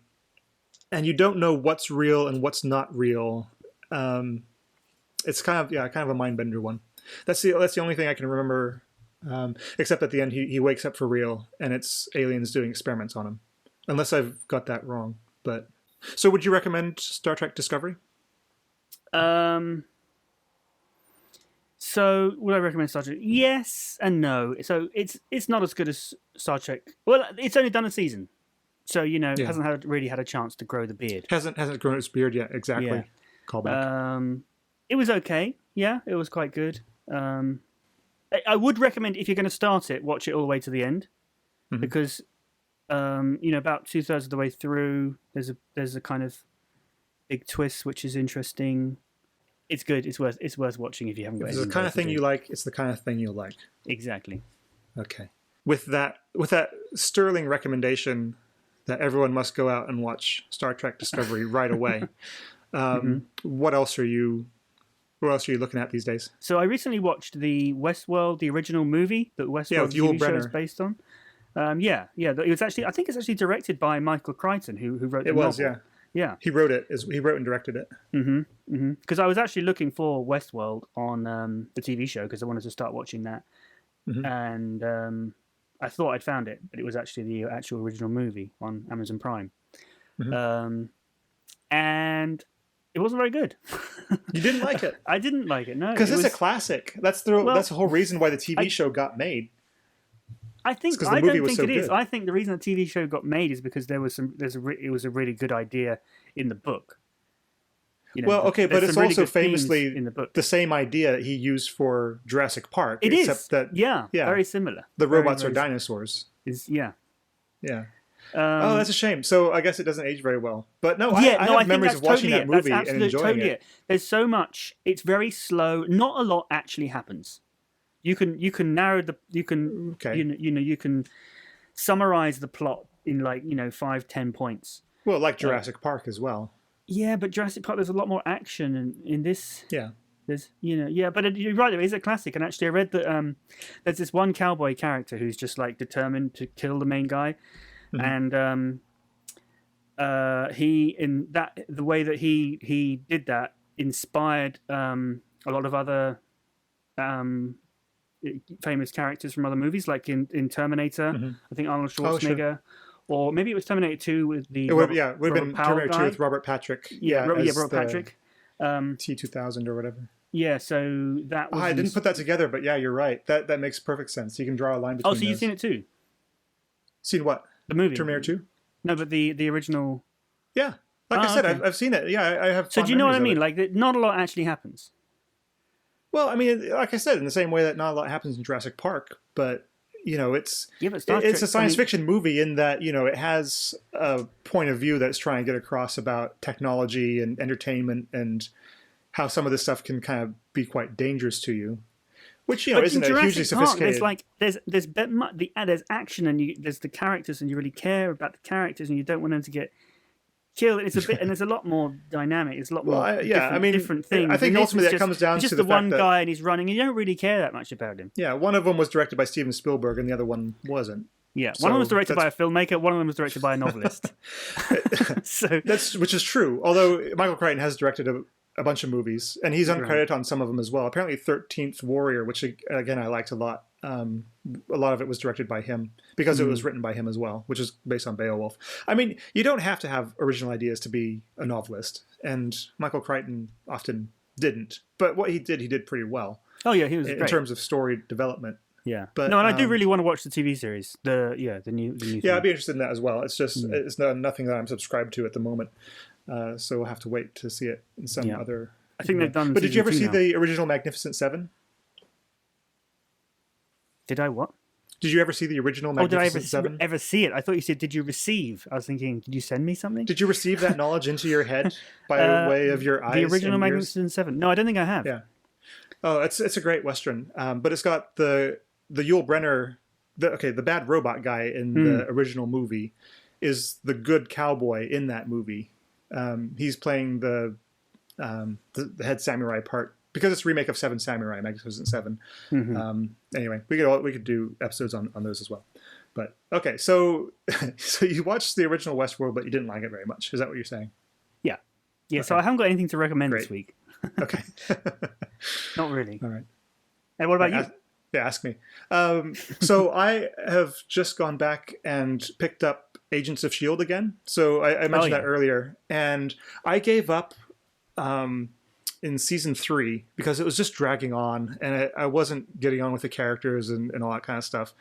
you don't know what's real and what's not real. It's kind of a mind bender one. That's the only thing I can remember, except at the end he wakes up for real, and it's aliens doing experiments on him. Unless I've got that wrong, but so would you recommend Star Trek Discovery? So would I recommend Star Trek? Yes and no. So it's not as good as Star Trek. Well, it's only done a season, so it hasn't really had a chance to grow the beard. Hasn't grown its beard yet. Exactly. Yeah. Callback. It was okay. Yeah, it was quite good. I would recommend, if you're going to start it, watch it all the way to the end, because about 2/3 of the way through, there's a kind of big twist which is interesting. It's good. It's worth watching if you haven't got. If it's the kind of thing you like, it's the kind of thing you'll like. Exactly. Okay. With that sterling recommendation that everyone must go out and watch Star Trek Discovery right away. What else are you looking at these days? So I recently watched the Westworld, the original movie that Westworld TV show is based on. It was actually, I think it's actually directed by Michael Crichton, who wrote the novel. Yeah. He wrote and directed it. Because I was actually looking for Westworld on the TV show because I wanted to start watching that, and I thought I'd found it, but it was actually the actual original movie on Amazon Prime, and it wasn't very good. You didn't like it? I didn't like it. No, because it's a classic. That's the whole reason why the TV show got made. I don't think it is. I think the reason the TV show got made is because it was a really good idea in the book. But it's also famously in the book. The same idea that he used for Jurassic Park. Except that very similar. The robots are dinosaurs. Yeah. That's a shame. So I guess it doesn't age very well. But no, I have memories of watching that movie and enjoying it. There's so much. It's very slow. Not a lot actually happens. You can narrow you can summarize the plot in 5-10 points. Well, like Jurassic Park as well. Yeah, but Jurassic Park, there's a lot more action in this. Yeah. There's but you're right. It is a classic, and actually, I read that there's this one cowboy character who's just determined to kill the main guy, and the way that he did that inspired a lot of other famous characters from other movies, like in Terminator. I think Arnold Schwarzenegger, or maybe it was Terminator 2 with the it would have been Terminator 2 with Robert Patrick. Robert Patrick. T-2000 or whatever. Yeah, so that was... I didn't put that together, but yeah, you're right. That makes perfect sense. You can draw a line between so you've seen it too? Seen what? The movie? Terminator 2? No, but the original... Yeah. Like I said, okay. I've seen it. Yeah, I have. So do you know what I mean? Not a lot actually happens. Well, I mean, like I said, in the same way that not a lot happens in Jurassic Park, but it's a science fiction movie in that it has a point of view that's trying to get across about technology and entertainment and how some of this stuff can kind of be quite dangerous to you, which isn't a hugely sophisticated. There's action and there's the characters and you really care about the characters and you don't want them to get killed. It's a bit, and there's a lot more dynamic. It's a lot more different things. I think ultimately that comes down to the one guy and he's running, and you don't really care that much about him. Yeah, one of them was directed by Steven Spielberg, and the other one wasn't. Yeah, one of them was directed by a filmmaker. One of them was directed by a novelist. Which is true. Although Michael Crichton has directed a bunch of movies, and he's uncredited on some of them as well. Apparently, 13th Warrior, which again I liked a lot. A lot of it was directed by him because it was written by him as well, which is based on Beowulf. I mean, you don't have to have original ideas to be a novelist, and Michael Crichton often didn't. But what he did pretty well. Oh yeah, he was in terms of story development. Yeah, but I do really want to watch the TV series. The new. Yeah, I'd be interested in that as well. It's just it's nothing that I'm subscribed to at the moment, so we'll have to wait to see it in some other. I think they've done. But did you ever see the original Magnificent Seven? Did I what? Did you ever see the original Magnificent Seven? Ever see it? I thought you said, did you receive? I was thinking, did you send me something? Did you receive that knowledge into your head by way of your eyes? The original Magnificent Seven? No, I don't think I have. Yeah. Oh, it's a great Western. But it's got the Yul Brynner, the bad robot guy in the original movie is the good cowboy in that movie. He's playing the head samurai part because it's a remake of Seven Samurai, Magnificent Seven. Anyway, we could do episodes on those as well. But okay, so you watched the original Westworld, but you didn't like it very much. Is that what you're saying? Yeah. Okay. So I haven't got anything to recommend this week. Okay. Not really. All right. And what about you? Yeah, ask me. So I have just gone back and picked up Agents of S.H.I.E.L.D. again. So I mentioned that earlier. And I gave up in season 3 because it was just dragging on and I wasn't getting on with the characters and all that kind of stuff.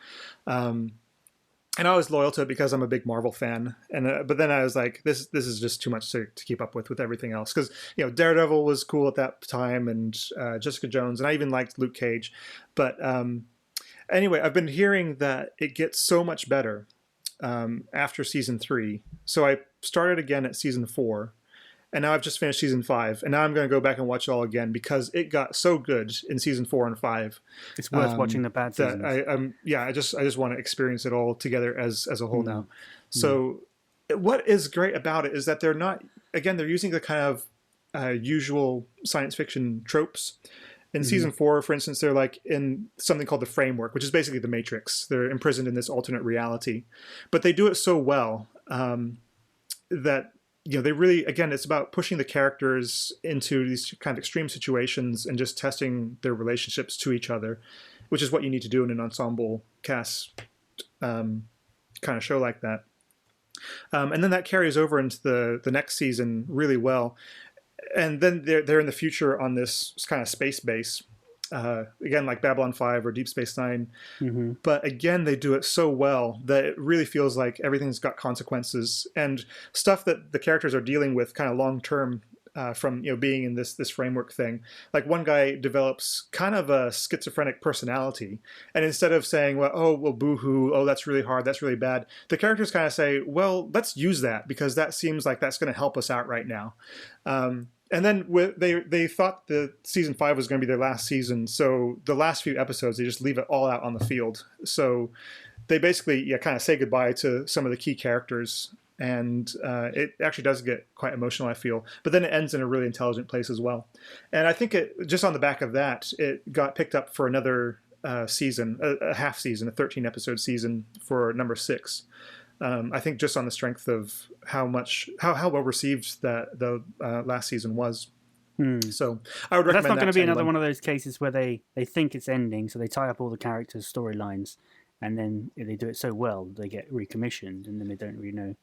And I was loyal to it because I'm a big Marvel fan. And but then I was like, this is just too much to keep up with everything else. Because, Daredevil was cool at that time and Jessica Jones. And I even liked Luke Cage. But anyway, I've been hearing that it gets so much better after season 3. So I started again at season 4. And now I've just finished season 5, and now I'm going to go back and watch it all again because it got so good in season 4 and 5. It's worth watching the bad seasons. I just want to experience it all together as a whole now. So, what is great about it is that they're using the kind of usual science fiction tropes. In season 4, for instance, they're like in something called the Framework, which is basically the Matrix. They're imprisoned in this alternate reality, but they do it so well that. They really, again, it's about pushing the characters into these kind of extreme situations and just testing their relationships to each other, which is what you need to do in an ensemble cast kind of show like that. And then that carries over into the next season really well. And then they're in the future on this kind of space base. Again, like Babylon 5 or Deep Space Nine. But again, they do it so well that it really feels like everything's got consequences and stuff that the characters are dealing with kind of long term from being in this framework thing. Like one guy develops kind of a schizophrenic personality, and instead of saying, well, boo-hoo, oh, that's really hard, that's really bad, the characters kind of say, well, let's use that because that seems like that's going to help us out right now. And then they thought the season 5 was going to be their last season, so the last few episodes they just leave it all out on the field. So they basically kind of say goodbye to some of the key characters, and it actually does get quite emotional, I feel. But then it ends in a really intelligent place as well. And I think it just on the back of that, it got picked up for another season, a half season, a 13-episode season for number 6. I think just on the strength of how well received that the last season was. So I would recommend that's not going to be another one of those cases where they think it's ending, so they tie up all the characters' storylines, and then they do it so well they get recommissioned, and then they don't really know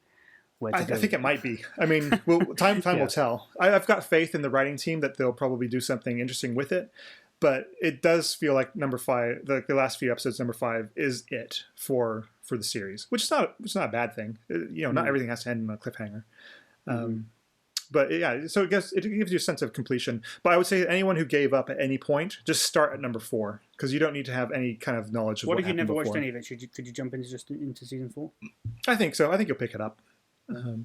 where to go. I think it might be. I mean, time will tell. I've got faith in the writing team that they'll probably do something interesting with it. But it does feel like number 5, the last few episodes, number 5, is it for the series, which is not a bad thing. Not everything has to end on a cliffhanger. But yeah, so I guess it gives you a sense of completion. But I would say anyone who gave up at any point, just start at number 4 because you don't need to have any kind of knowledge of what happened before. What if you never watched any of it? Could you jump into season 4? I think so. I think you'll pick it up.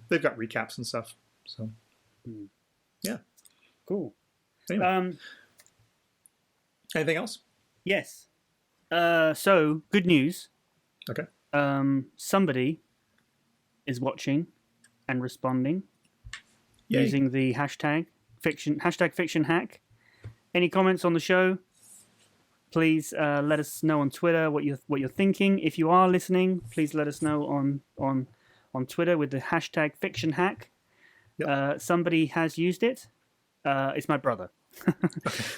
They've got recaps and stuff. So yeah, cool. Anyway. Anything else? Yes. So, good news. Okay. Somebody is watching and responding using the hashtag fiction hack. Any comments on the show? Please let us know on Twitter what you're thinking. If you are listening, please let us know on Twitter with the hashtag fiction hack. Yep. Somebody has used it. It's my brother.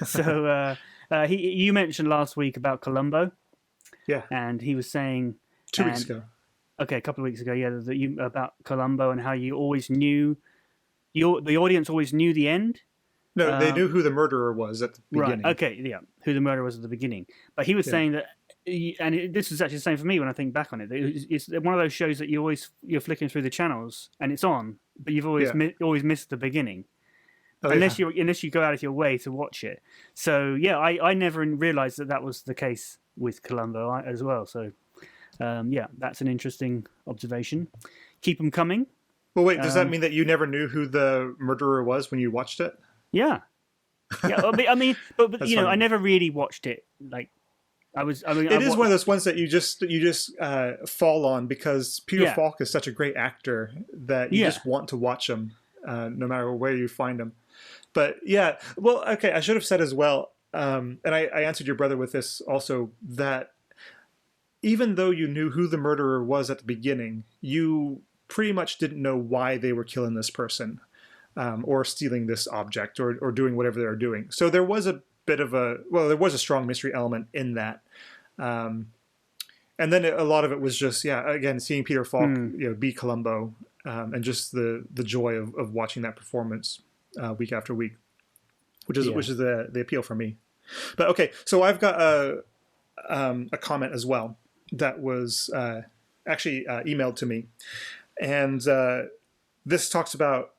So you mentioned last week about Columbo, and he was saying 2 weeks ago. Okay, a couple of weeks ago, about Columbo and how you always knew the audience always knew the end. No, they knew who the murderer was at the beginning. Right. Okay. Yeah, who the murderer was at the beginning. But he was saying that, this is actually the same for me when I think back on it. It's one of those shows that you're flicking through the channels and it's on, but you've always missed the beginning. Unless you go out of your way to watch it. So I never realized that was the case with Columbo as well. So that's an interesting observation. Keep them coming. Well, wait, does that mean that you never knew who the murderer was when you watched it? Yeah. I mean, but I never really watched it. Like, it is one of those ones that you just fall on because Peter Falk is such a great actor that you just want to watch him no matter where you find him. But yeah, well, okay, I should have said as well, and I answered your brother with this also, that even though you knew who the murderer was at the beginning, you pretty much didn't know why they were killing this person, or stealing this object, or doing whatever they were doing. So there was a bit of there was a strong mystery element in that. And then a lot of it was just, again, seeing Peter Falk, be Columbo, and just the joy of watching that performance week after week, which is the appeal for me. But okay, so I've got a comment as well that was actually emailed to me, and this talks about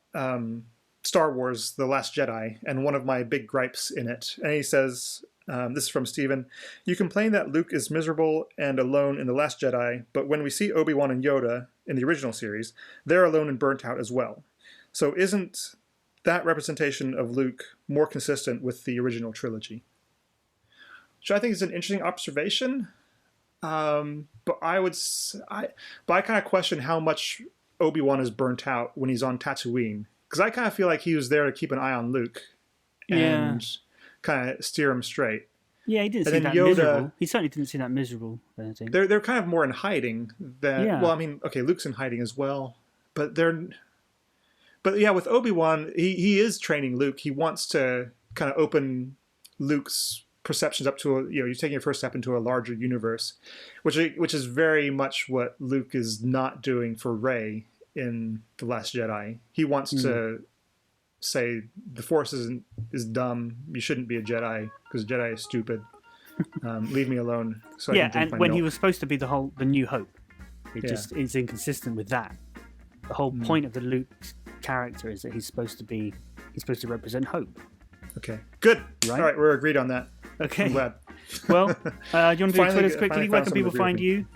Star Wars: The Last Jedi, and one of my big gripes in it. And he says, this is from Steven, "You complain that Luke is miserable and alone in The Last Jedi, but when we see Obi-Wan and Yoda in the original series, they're alone and burnt out as well. So isn't that representation of Luke more consistent with the original trilogy?" Which I think is an interesting observation. But I kind of question how much Obi-Wan is burnt out when he's on Tatooine. Because I kind of feel like he was there to keep an eye on Luke and kind of steer him straight. Yeah, he didn't seem that miserable. He certainly didn't seem that miserable, I think. They're kind of more in hiding than... Well, I mean, okay, Luke's in hiding as well. But with Obi-Wan, he is training Luke. He wants to kind of open Luke's perceptions up to you're taking your first step into a larger universe, which is very much what Luke is not doing for Rey in The Last Jedi. He wants to say the Force is dumb. You shouldn't be a Jedi because Jedi is stupid. Leave me alone. So I can drink my when milk. he was supposed to be the New Hope, it's inconsistent with that. The whole point of the Luke character is that he's supposed to represent hope. Okay, good. Right? All right, we're agreed on that. Okay. I'm glad. Well, do you want to do Twitters quickly? Where can people find you?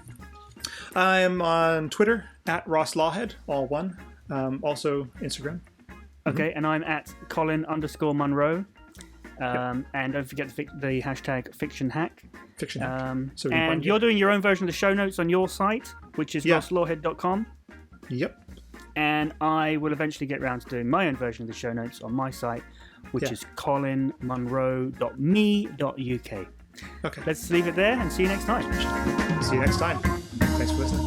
I'm on Twitter at Ross Lawhead, all one. Also Instagram. Okay, and I'm at Colin_Munro. And don't forget the hashtag FictionHack. FictionHack. And you're doing your own version of the show notes on your site, which is rosslawhead.com. Yep. And I will eventually get around to doing my own version of the show notes on my site, which is colinmunro.me.uk. Okay. Let's leave it there and see you next time. See you next time. Thanks for listening.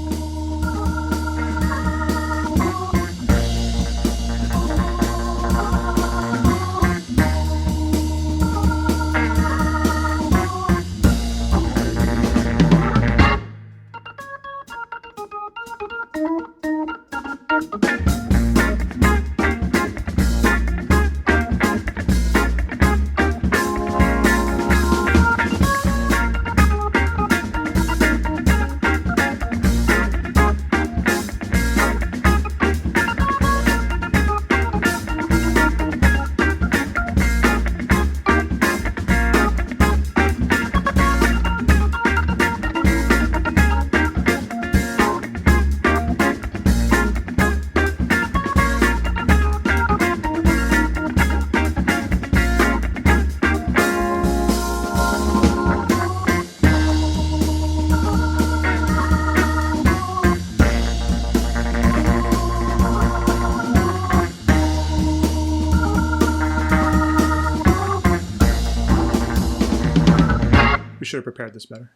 Should have prepared this better.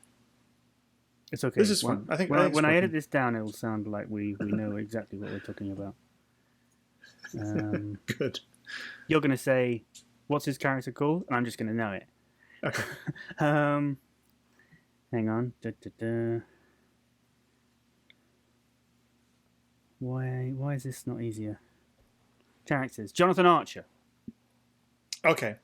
It's okay. This is fun. I think when I edit this down, it'll sound like we know exactly what we're talking about. Good. You're going to say, "What's his character called?" And I'm just going to know it. Okay. Hang on. Why is this not easier? Characters. Jonathan Archer. Okay.